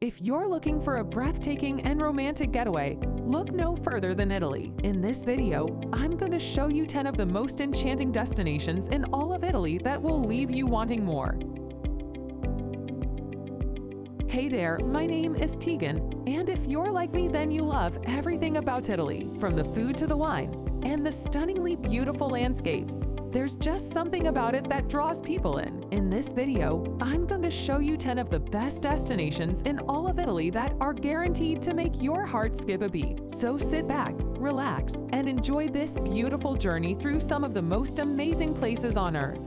If you're looking for a breathtaking and romantic getaway, look no further than Italy. In this video, I'm going to show you 10 of the most enchanting destinations in all of Italy that will leave you wanting more. Hey there, my name is Tegan, and if you're like me, then you love everything about Italy, from the food to the wine, and the stunningly beautiful landscapes. There's just something about it that draws people in. In this video, I'm going to show you 10 of the best destinations in all of Italy that are guaranteed to make your heart skip a beat. So sit back, relax, and enjoy this beautiful journey through some of the most amazing places on Earth.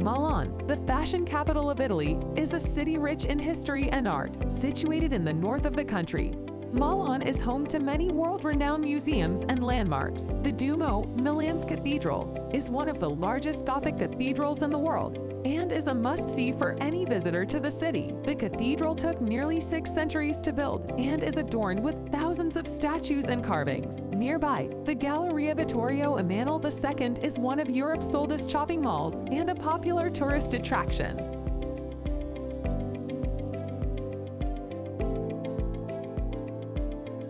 Milan, the fashion capital of Italy, is a city rich in history and art. Situated in the north of the country, Milan is home to many world-renowned museums and landmarks. The Duomo, Milan's cathedral, is one of the largest Gothic cathedrals in the world and is a must-see for any visitor to the city. The cathedral took nearly 6 centuries to build and is adorned with thousands of statues and carvings. Nearby, the Galleria Vittorio Emanuele II is one of Europe's oldest shopping malls and a popular tourist attraction.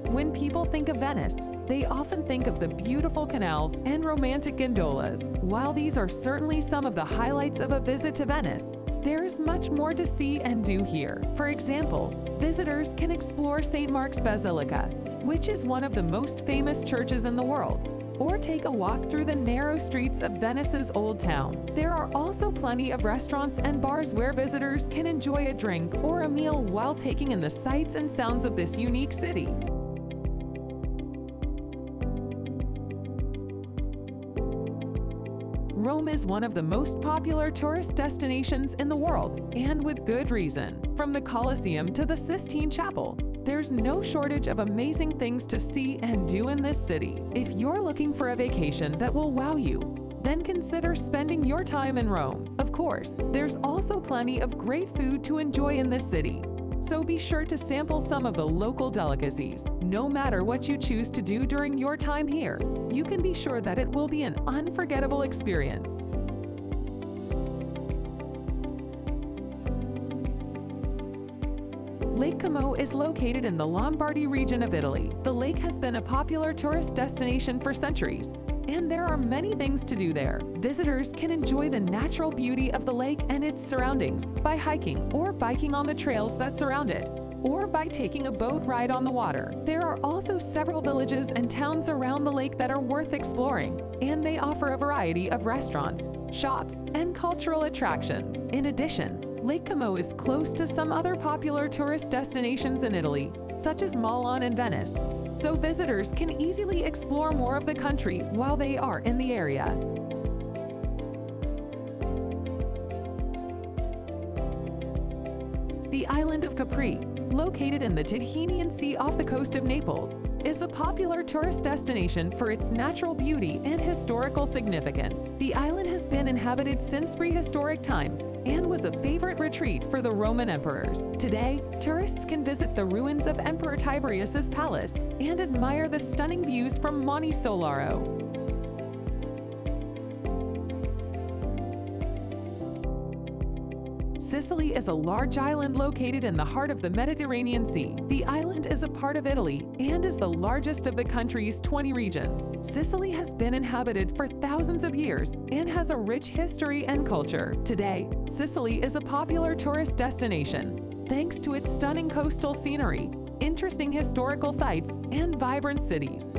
When people think of Venice, they often think of the beautiful canals and romantic gondolas. While these are certainly some of the highlights of a visit to Venice, there is much more to see and do here. For example, visitors can explore St. Mark's Basilica, which is one of the most famous churches in the world, or take a walk through the narrow streets of Venice's Old Town. There are also plenty of restaurants and bars where visitors can enjoy a drink or a meal while taking in the sights and sounds of this unique city. Rome is one of the most popular tourist destinations in the world, and with good reason. From the Colosseum to the Sistine Chapel, there's no shortage of amazing things to see and do in this city. If you're looking for a vacation that will wow you, then consider spending your time in Rome. Of course, there's also plenty of great food to enjoy in this city, so be sure to sample some of the local delicacies. No matter what you choose to do during your time here, you can be sure that it will be an unforgettable experience. Lake Como is located in the Lombardy region of Italy. The lake has been a popular tourist destination for centuries, and there are many things to do there. Visitors can enjoy the natural beauty of the lake and its surroundings by hiking or biking on the trails that surround it, or by taking a boat ride on the water. There are also several villages and towns around the lake that are worth exploring, and they offer a variety of restaurants, shops, and cultural attractions. In addition, Lake Como is close to some other popular tourist destinations in Italy, such as Milan and Venice, so visitors can easily explore more of the country while they are in the area. The island of Capri, located in the Tyrrhenian Sea off the coast of Naples, is a popular tourist destination for its natural beauty and historical significance. The island has been inhabited since prehistoric times and was a favorite retreat for the Roman emperors. Today, tourists can visit the ruins of Emperor Tiberius's palace and admire the stunning views from Monte Solaro. Sicily is a large island located in the heart of the Mediterranean Sea. The island is a part of Italy and is the largest of the country's 20 regions. Sicily has been inhabited for thousands of years and has a rich history and culture. Today, Sicily is a popular tourist destination thanks to its stunning coastal scenery, interesting historical sites, and vibrant cities.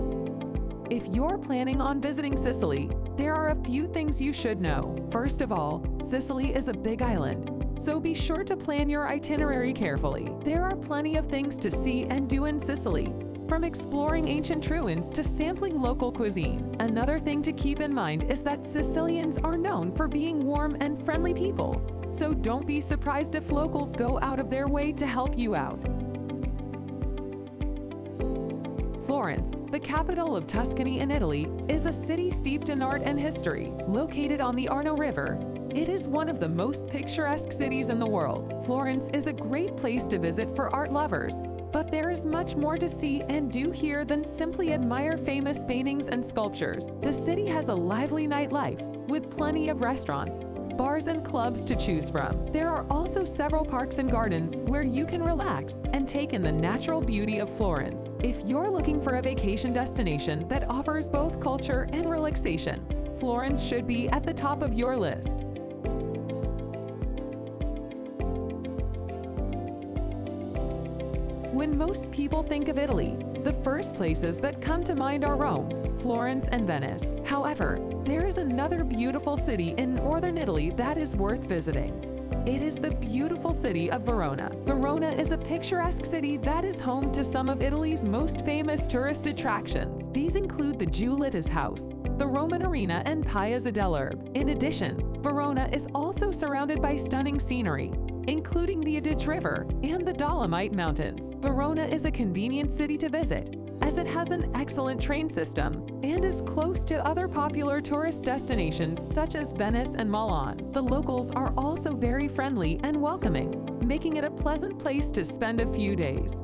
If you're planning on visiting Sicily, there are a few things you should know. First of all, Sicily is a big island, so be sure to plan your itinerary carefully. There are plenty of things to see and do in Sicily, from exploring ancient ruins to sampling local cuisine. Another thing to keep in mind is that Sicilians are known for being warm and friendly people, so don't be surprised if locals go out of their way to help you out. Florence, the capital of Tuscany in Italy, is a city steeped in art and history. Located on the Arno River, it is one of the most picturesque cities in the world. Florence is a great place to visit for art lovers, but there is much more to see and do here than simply admire famous paintings and sculptures. The city has a lively nightlife, with plenty of restaurants, bars and clubs to choose from. There are also several parks and gardens where you can relax and take in the natural beauty of Florence. If you're looking for a vacation destination that offers both culture and relaxation, Florence should be at the top of your list. When most people think of Italy, the first places that come to mind are Rome, Florence, and Venice. However, there is another beautiful city in northern Italy that is worth visiting. It is the beautiful city of Verona. Verona is a picturesque city that is home to some of Italy's most famous tourist attractions. These include the Giulitta's House, the Roman Arena, and Piazza dell'Erbe. In addition, Verona is also surrounded by stunning scenery, including the Adige River and the Dolomite Mountains. Verona is a convenient city to visit, as it has an excellent train system and is close to other popular tourist destinations such as Venice and Milan. The locals are also very friendly and welcoming, making it a pleasant place to spend a few days.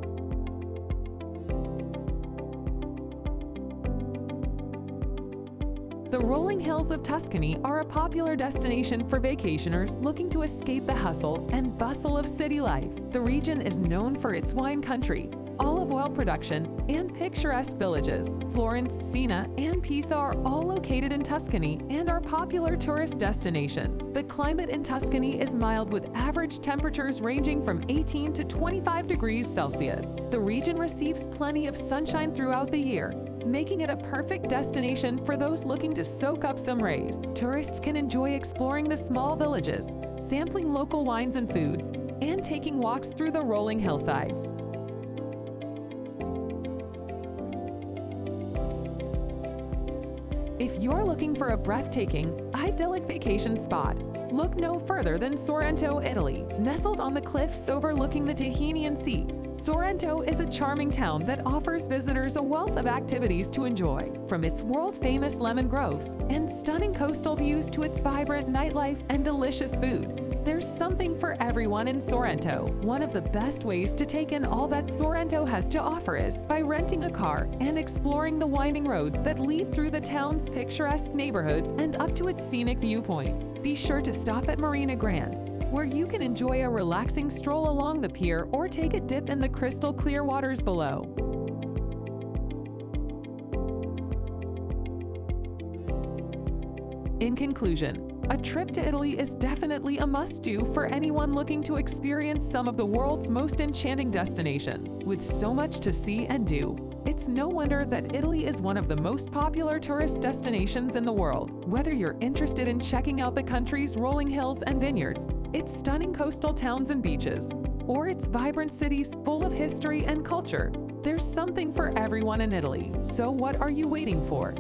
The rolling hills of Tuscany are a popular destination for vacationers looking to escape the hustle and bustle of city life. The region is known for its wine country, olive oil production, and picturesque villages. Florence, Siena, and Pisa are all located in Tuscany and are popular tourist destinations. The climate in Tuscany is mild with average temperatures ranging from 18 to 25 degrees Celsius. The region receives plenty of sunshine throughout the year, making it a perfect destination for those looking to soak up some rays. Tourists can enjoy exploring the small villages, sampling local wines and foods, and taking walks through the rolling hillsides. If you're looking for a breathtaking, idyllic vacation spot, look no further than Sorrento, Italy. Nestled on the cliffs overlooking the Tyrrhenian Sea, Sorrento is a charming town that offers visitors a wealth of activities to enjoy. From its world-famous lemon groves and stunning coastal views to its vibrant nightlife and delicious food, there's something for everyone in Sorrento. One of the best ways to take in all that Sorrento has to offer is by renting a car and exploring the winding roads that lead through the town's picturesque neighborhoods and up to its scenic viewpoints. Be sure to stop at Marina Grande, where you can enjoy a relaxing stroll along the pier or take a dip in the crystal clear waters below. In conclusion, a trip to Italy is definitely a must-do for anyone looking to experience some of the world's most enchanting destinations. With so much to see and do, it's no wonder that Italy is one of the most popular tourist destinations in the world. Whether you're interested in checking out the country's rolling hills and vineyards, its stunning coastal towns and beaches, or its vibrant cities full of history and culture, there's something for everyone in Italy. So what are you waiting for?